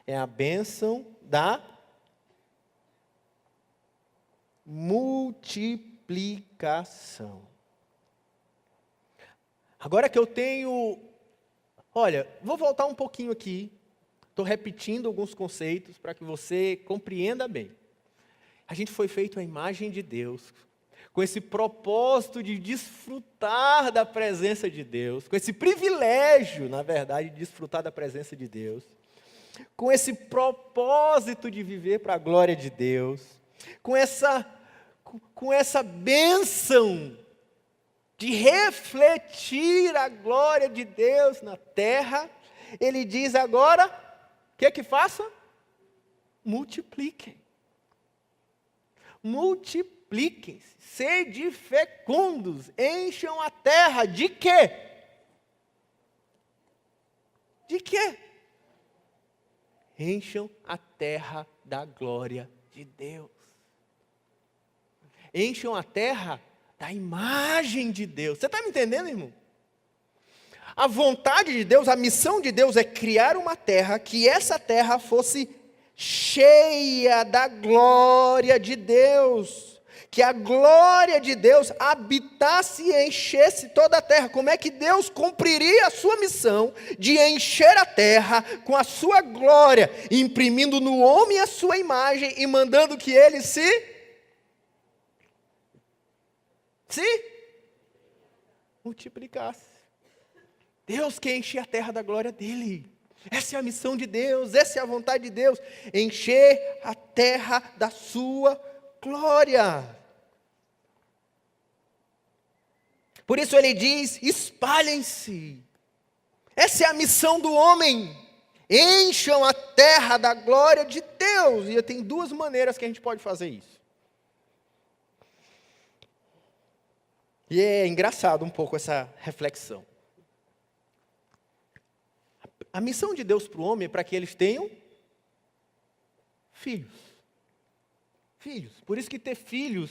é a bênção da multiplicação. Agora que eu tenho, vou voltar um pouquinho aqui, estou repetindo alguns conceitos para que você compreenda bem. A gente foi feito à imagem de Deus, com esse propósito de desfrutar da presença de Deus, com esse privilégio, na verdade, de desfrutar da presença de Deus, com esse propósito de viver para a glória de Deus, com essa bênção de refletir a glória de Deus na terra. Ele diz agora, o que faça? Multipliquem. Multipliquem-se, sede fecundos, encham a terra. De quê? De quê? Encham a terra da glória de Deus. Encham a terra da imagem de Deus. Você está me entendendo, irmão? A vontade de Deus, a missão de Deus é criar uma terra, que essa terra fosse cheia da glória de Deus. Que a glória de Deus habitasse e enchesse toda a terra. Como é que Deus cumpriria a sua missão de encher a terra com a sua glória, imprimindo no homem a sua imagem e mandando que ele se multiplicasse? Deus quer encher a terra da glória dele. Essa é a missão de Deus, essa é a vontade de Deus, encher a terra da sua glória. Por isso ele diz: espalhem-se. Essa é a missão do homem. Encham a terra da glória de Deus. E tem duas maneiras que a gente pode fazer isso. E é engraçado um pouco essa reflexão. A missão de Deus para o homem é para que eles tenham filhos. Filhos. Por isso que ter filhos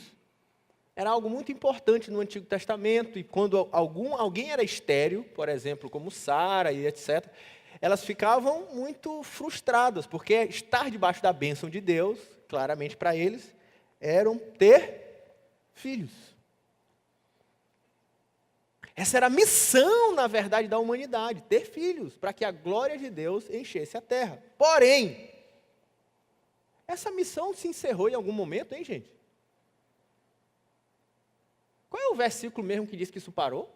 era algo muito importante no Antigo Testamento, e quando alguém era estéril, por exemplo, como Sara e etc., elas ficavam muito frustradas, porque estar debaixo da bênção de Deus, claramente para eles, era ter filhos. Essa era a missão, na verdade, da humanidade, ter filhos, para que a glória de Deus enchesse a terra. Porém, essa missão se encerrou em algum momento, hein, gente? Qual é o versículo mesmo que diz que isso parou?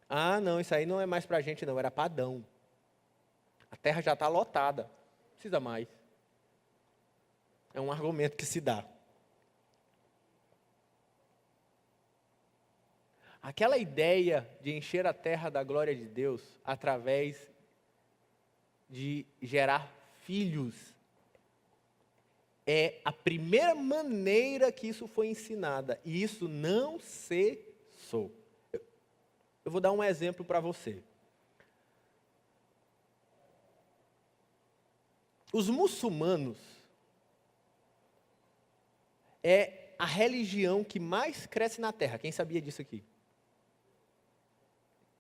Ah, não, isso aí não é mais para a gente não, era para Adão. A terra já está lotada, não precisa mais. É um argumento que se dá. Aquela ideia de encher a terra da glória de Deus através de gerar filhos é a primeira maneira que isso foi ensinada, e isso não cessou. Eu vou dar um exemplo para você. Os muçulmanos é a religião que mais cresce na terra. Quem sabia disso aqui?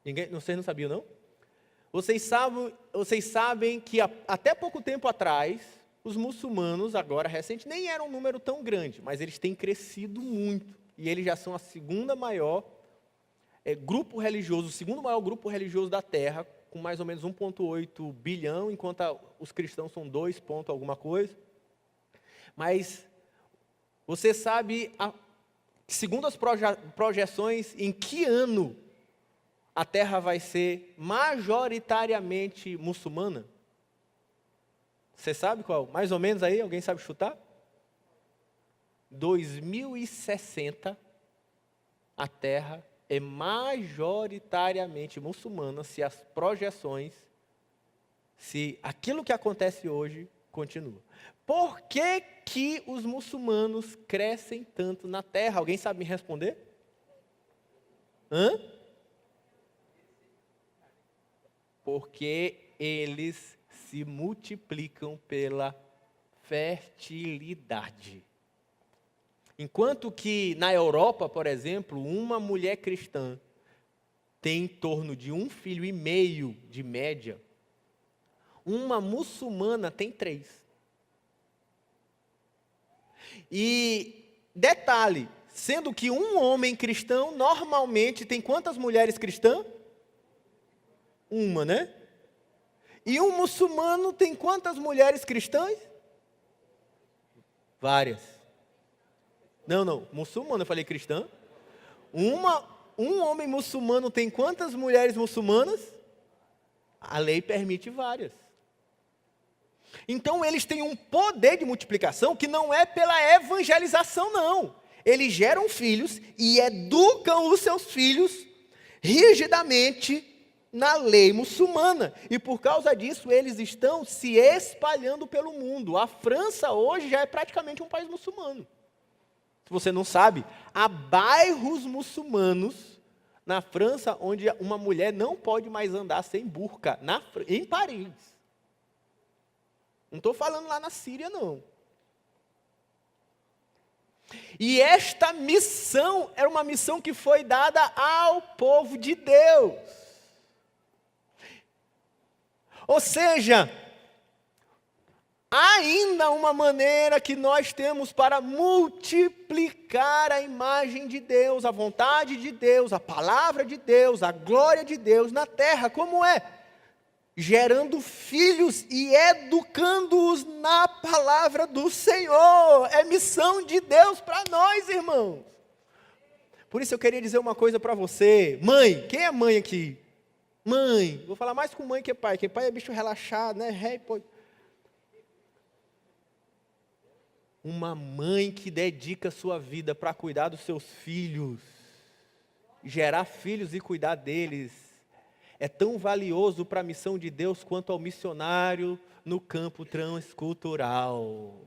Ninguém? Vocês não sabiam, não? Vocês sabem que até pouco tempo atrás, os muçulmanos, agora recente, nem eram um número tão grande, mas eles têm crescido muito. E eles já são a segunda maior grupo religioso, o segundo maior grupo religioso da Terra, com mais ou menos 1,8 bilhão, enquanto os cristãos são 2 ponto alguma coisa. Mas você sabe, segundo as projeções, em que ano a Terra vai ser majoritariamente muçulmana? Você sabe qual? Mais ou menos aí? Alguém sabe chutar? 2060, a Terra é majoritariamente muçulmana, se as projeções, se aquilo que acontece hoje continua. Por que que os muçulmanos crescem tanto na Terra? Alguém sabe me responder? Porque eles se multiplicam pela fertilidade. Enquanto que na Europa, por exemplo, uma mulher cristã tem em torno de 1,5 filho de média, uma muçulmana tem 3. E detalhe, sendo que um homem cristão normalmente tem quantas mulheres cristãs? Uma, né? E um muçulmano tem quantas mulheres cristãs? Várias. Não, muçulmano, eu falei cristã. Um homem muçulmano tem quantas mulheres muçulmanas? A lei permite várias. Então eles têm um poder de multiplicação que não é pela evangelização, não. Eles geram filhos e educam os seus filhos rigidamente na lei muçulmana. E por causa disso eles estão se espalhando pelo mundo. A França hoje já é praticamente um país muçulmano. Se você não sabe, há bairros muçulmanos na França onde uma mulher não pode mais andar sem burca, em Paris. Não estou falando lá na Síria, não. E esta missão era uma missão que foi dada ao povo de Deus. Ou seja, há ainda uma maneira que nós temos para multiplicar a imagem de Deus, a vontade de Deus, a palavra de Deus, a glória de Deus na terra. Como é? Gerando filhos e educando-os na palavra do Senhor. É missão de Deus para nós, irmãos. Por isso eu queria dizer uma coisa para você. Mãe, quem é mãe aqui? Mãe, vou falar mais com mãe que pai, porque pai é bicho relaxado, né? Uma mãe que dedica sua vida para cuidar dos seus filhos, gerar filhos e cuidar deles, é tão valioso para a missão de Deus quanto ao missionário no campo transcultural.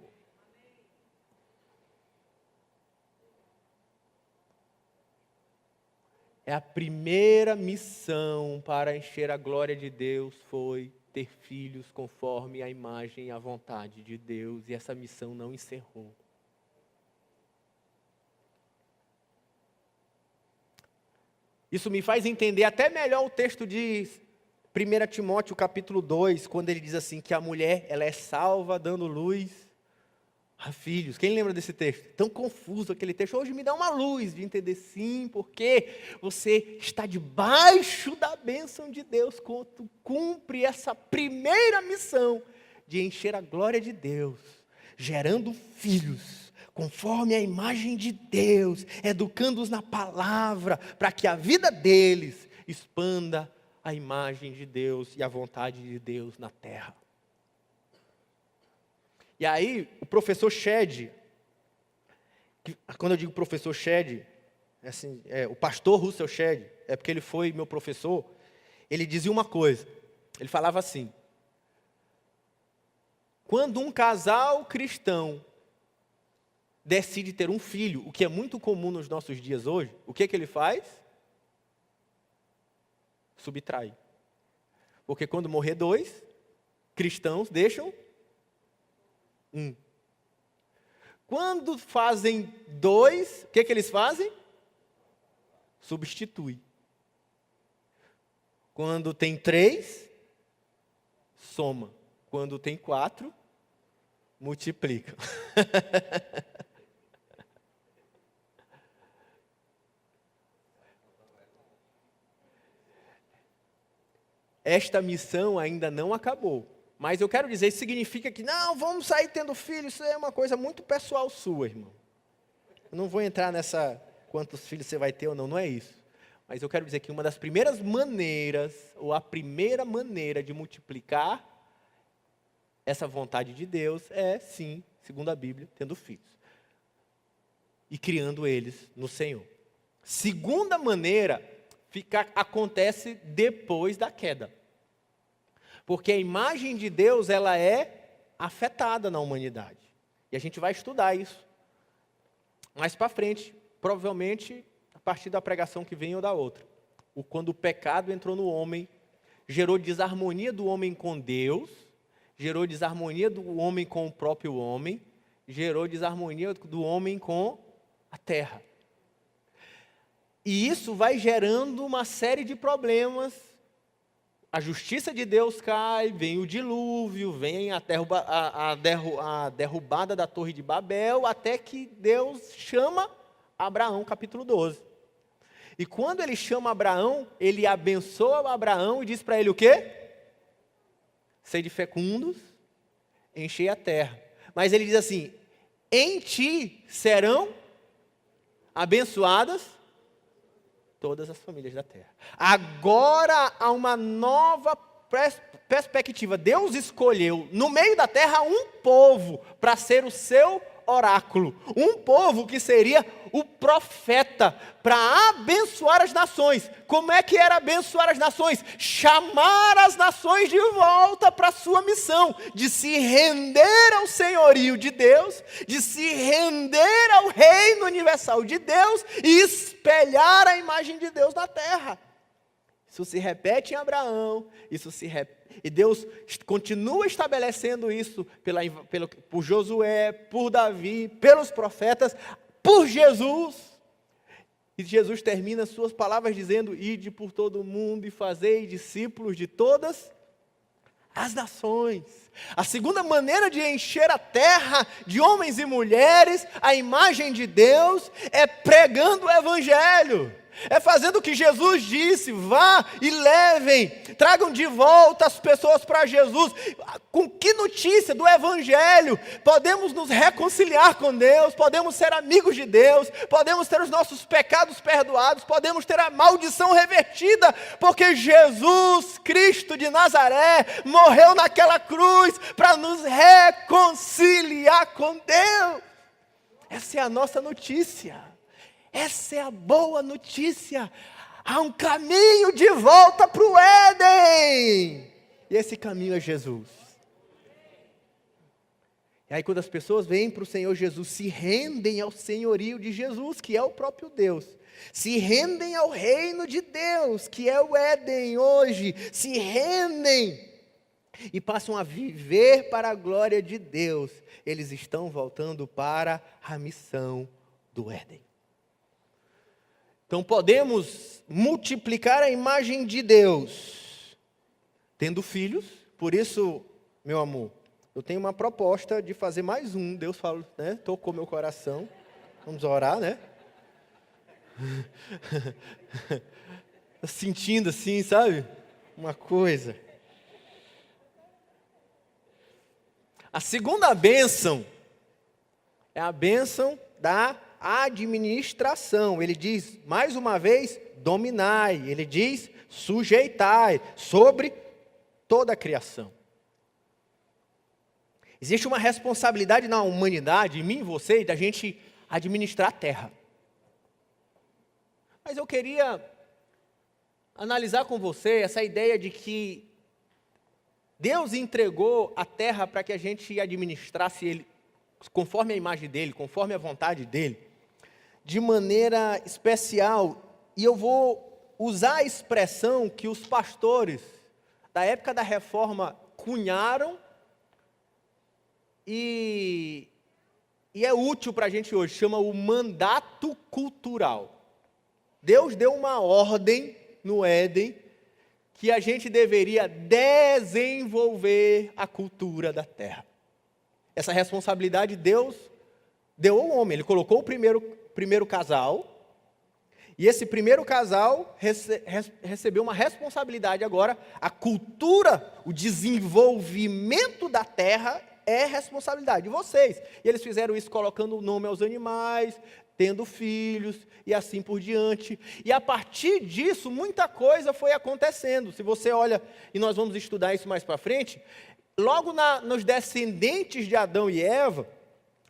É a primeira missão para encher a glória de Deus foi ter filhos conforme a imagem e a vontade de Deus, e essa missão não encerrou. Isso me faz entender até melhor o texto de 1 Timóteo capítulo 2, quando ele diz assim, que a mulher ela é salva dando luz a filhos. Quem lembra desse texto? Tão confuso aquele texto. Hoje me dá uma luz de entender, sim, porque você está debaixo da bênção de Deus, quando cumpre essa primeira missão de encher a glória de Deus, gerando filhos, conforme a imagem de Deus, educando-os na palavra, para que a vida deles expanda a imagem de Deus e a vontade de Deus na terra. E aí, o professor Shedd, quando eu digo professor Shedd, assim, o pastor Russell Shedd, é porque ele foi meu professor, ele dizia uma coisa, ele falava assim, quando um casal cristão decide ter um filho, o que é muito comum nos nossos dias hoje, o que ele faz? Subtrai. Porque quando morrer 2, cristãos deixam 1. Quando fazem 2, o que eles fazem? Substitui. Quando tem 3, soma. Quando tem 4, multiplica. Esta missão ainda não acabou. Mas eu quero dizer, isso significa que, não, vamos sair tendo filhos, isso é uma coisa muito pessoal sua, irmão. Eu não vou entrar nessa, quantos filhos você vai ter ou não, não é isso. Mas eu quero dizer que uma das primeiras maneiras, ou a primeira maneira de multiplicar essa vontade de Deus é, sim, segundo a Bíblia, tendo filhos. E criando eles no Senhor. Segunda maneira, acontece depois da queda. Porque a imagem de Deus, ela é afetada na humanidade. E a gente vai estudar isso. Mais para frente, provavelmente, a partir da pregação que vem ou da outra. Quando o pecado entrou no homem, gerou desarmonia do homem com Deus, gerou desarmonia do homem com o próprio homem, gerou desarmonia do homem com a terra. E isso vai gerando uma série de problemas. A justiça de Deus cai, vem o dilúvio, vem a derrubada da Torre de Babel, até que Deus chama Abraão, capítulo 12. E quando ele chama Abraão, ele abençoa Abraão e diz para ele o quê? Sede fecundos, enchei a terra. Mas ele diz assim, em ti serão abençoadas todas as famílias da terra. Agora há uma nova perspectiva. Deus escolheu no meio da terra um povo para ser o seu oráculo. Um povo que seria o profeta para abençoar as nações. Como é que era abençoar as nações? Chamar as nações de volta para a sua missão, de se render ao senhorio de Deus, de se render ao reino universal de Deus e espelhar a imagem de Deus na terra. Isso se repete em Abraão, e Deus continua estabelecendo isso por Josué, por Davi, pelos profetas, por Jesus. E Jesus termina suas palavras dizendo, ide por todo o mundo e fazei discípulos de todas as nações. A segunda maneira de encher a terra de homens e mulheres, a imagem de Deus, é pregando o evangelho. É fazendo o que Jesus disse, vá e levem, tragam de volta as pessoas para Jesus. Com que notícia do evangelho podemos nos reconciliar com Deus, podemos ser amigos de Deus, podemos ter os nossos pecados perdoados, podemos ter a maldição revertida, porque Jesus Cristo de Nazaré morreu naquela cruz para nos reconciliar com Deus. Essa é a nossa notícia. Essa é a boa notícia. Há um caminho de volta para o Éden. E esse caminho é Jesus. E aí quando as pessoas vêm para o Senhor Jesus, se rendem ao senhorio de Jesus, que é o próprio Deus. Se rendem ao reino de Deus, que é o Éden hoje. Se rendem e passam a viver para a glória de Deus, eles estão voltando para a missão do Éden. Então podemos multiplicar a imagem de Deus, tendo filhos. Por isso, meu amor, eu tenho uma proposta de fazer mais um. Deus falou, né? Tocou meu coração. Vamos orar, né? Sentindo assim, sabe? Uma coisa. A segunda bênção é a bênção da administração. Ele diz, mais uma vez, dominai. Ele diz, sujeitai sobre toda a criação. Existe uma responsabilidade na humanidade, em mim e você, da gente administrar a terra. Mas eu queria analisar com você essa ideia de que Deus entregou a terra para que a gente administrasse ele conforme a imagem dele, conforme a vontade dele, de maneira especial. E eu vou usar a expressão que os pastores da época da Reforma cunharam e é útil para a gente hoje, chama o mandato cultural. Deus deu uma ordem no Éden que a gente deveria desenvolver a cultura da terra. Essa responsabilidade Deus deu ao homem. Ele colocou o primeiro casal, e esse primeiro casal recebeu uma responsabilidade agora. A cultura, o desenvolvimento da terra é responsabilidade de vocês. E eles fizeram isso colocando o nome aos animais, tendo filhos e assim por diante. E a partir disso, muita coisa foi acontecendo. Se você olha, e nós vamos estudar isso mais para frente, logo nos descendentes de Adão e Eva,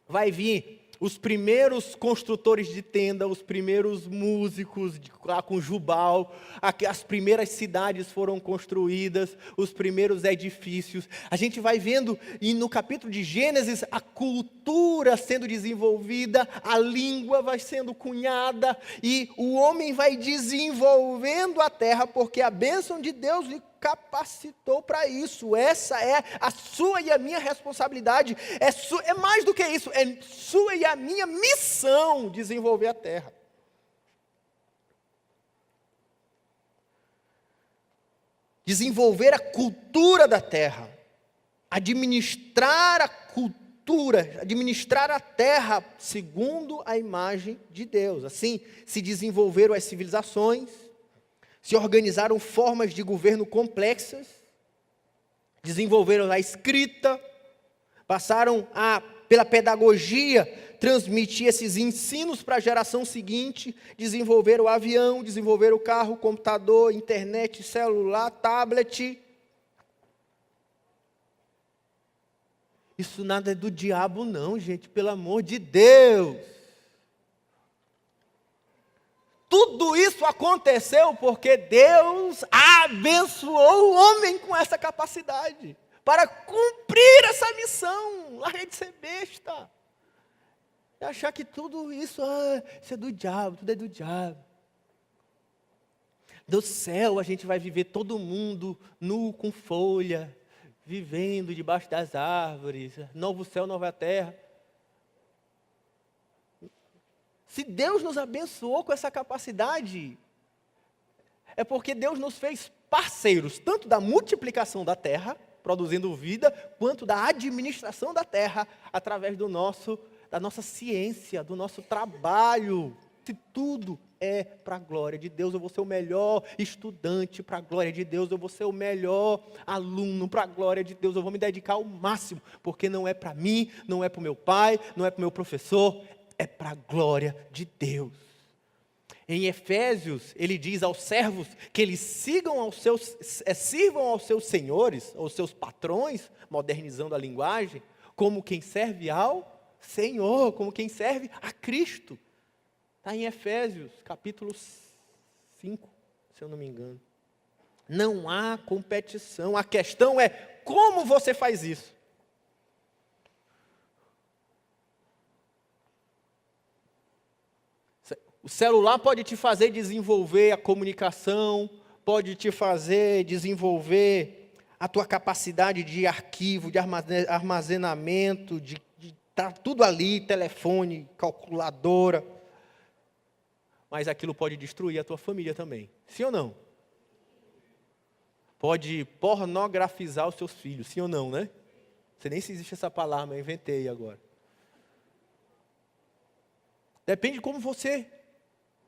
vai vir os primeiros construtores de tenda, os primeiros músicos lá com Jubal, as primeiras cidades foram construídas, os primeiros edifícios. A gente vai vendo, e no capítulo de Gênesis, a cultura sendo desenvolvida, a língua vai sendo cunhada, e o homem vai desenvolvendo a terra, porque a bênção de Deus lhe capacitou para isso. Essa é a sua e a minha responsabilidade. É mais do que isso, é sua e a minha missão desenvolver a terra. Desenvolver a cultura da terra, administrar a cultura, administrar a terra segundo a imagem de Deus. Assim, se desenvolveram as civilizações, se organizaram formas de governo complexas, desenvolveram a escrita, passaram pela pedagogia, transmitir esses ensinos para a geração seguinte, desenvolveram o avião, desenvolveram o carro, computador, internet, celular, tablet. Isso nada é do diabo não, gente, pelo amor de Deus. Tudo isso aconteceu porque Deus abençoou o homem com essa capacidade, para cumprir essa missão. Larga de ser besta. E achar que tudo isso, isso é do diabo, tudo é do diabo. Do céu a gente vai viver todo mundo nu com folha, vivendo debaixo das árvores, novo céu, nova terra. Se Deus nos abençoou com essa capacidade, é porque Deus nos fez parceiros, tanto da multiplicação da terra, produzindo vida, quanto da administração da terra, através da nossa ciência, do nosso trabalho. Se tudo é para a glória de Deus, eu vou ser o melhor estudante para a glória de Deus, eu vou ser o melhor aluno para a glória de Deus, eu vou me dedicar ao máximo, porque não é para mim, não é para o meu pai, não é para o meu professor, é para a glória de Deus. Em Efésios, ele diz aos servos que eles sirvam aos seus senhores, aos seus patrões, modernizando a linguagem, como quem serve ao Senhor, como quem serve a Cristo. Está em Efésios, capítulo 5, se eu não me engano. Não há competição, a questão é como você faz isso. O celular pode te fazer desenvolver a comunicação, pode te fazer desenvolver a tua capacidade de arquivo, de armazenamento, de estar tudo ali, telefone, calculadora. Mas aquilo pode destruir a tua família também. Sim ou não? Pode pornografizar os seus filhos. Sim ou não, né? Não sei nem se existe essa palavra, eu inventei agora. Depende de como você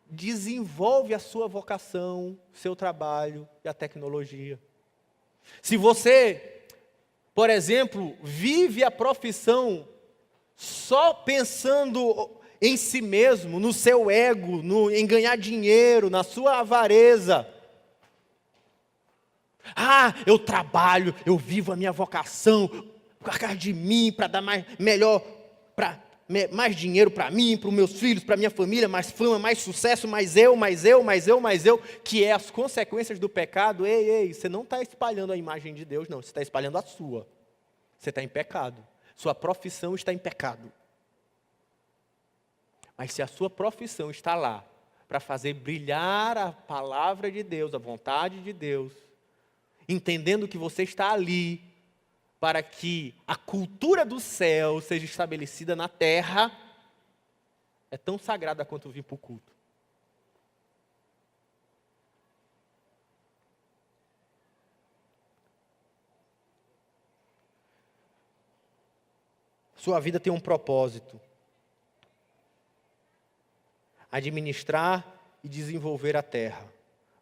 desenvolve a sua vocação, seu trabalho e a tecnologia. Se você, por exemplo, vive a profissão só pensando em si mesmo, no seu ego, em ganhar dinheiro, na sua avareza. Eu trabalho, eu vivo a minha vocação, por causa de mim, para dar mais dinheiro para mim, para os meus filhos, para a minha família, mais fama, mais sucesso, mais eu, que é as consequências do pecado. Ei, você não está espalhando a imagem de Deus, não, você está espalhando a sua. Você está em pecado, sua profissão está em pecado. Mas se a sua profissão está lá, para fazer brilhar a palavra de Deus, a vontade de Deus, entendendo que você está ali, para que a cultura do céu seja estabelecida na terra, é tão sagrada quanto vir para o culto. Sua vida tem um propósito: administrar e desenvolver a terra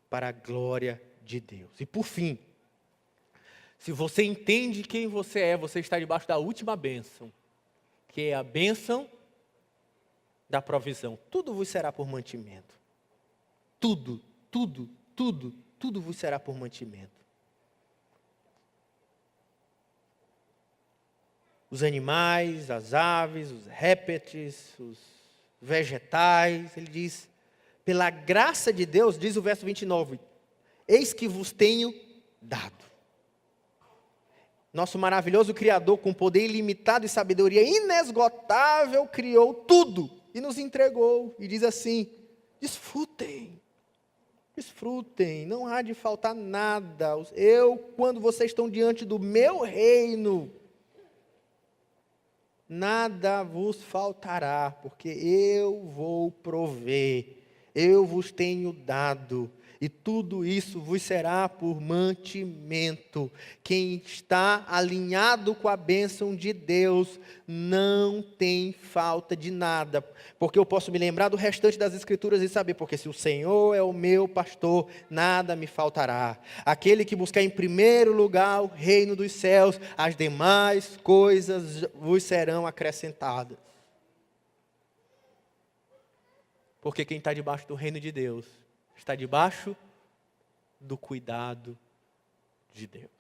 para a glória de Deus. E por fim, se você entende quem você é, você está debaixo da última bênção, que é a bênção da provisão. Tudo vos será por mantimento. Tudo vos será por mantimento. Os animais, as aves, os répteis, os vegetais, ele diz, pela graça de Deus, diz o verso 29, eis que vos tenho dado. Nosso maravilhoso Criador, com poder ilimitado e sabedoria inesgotável, criou tudo e nos entregou. E diz assim, desfrutem, não há de faltar nada. Quando vocês estão diante do meu reino, nada vos faltará, porque eu vou prover, eu vos tenho dado, e tudo isso vos será por mantimento. Quem está alinhado com a bênção de Deus não tem falta de nada, porque eu posso me lembrar do restante das Escrituras e saber, porque se o Senhor é o meu pastor, nada me faltará. Aquele que buscar em primeiro lugar o reino dos céus, as demais coisas vos serão acrescentadas. Porque quem está debaixo do reino de Deus, está debaixo do cuidado de Deus.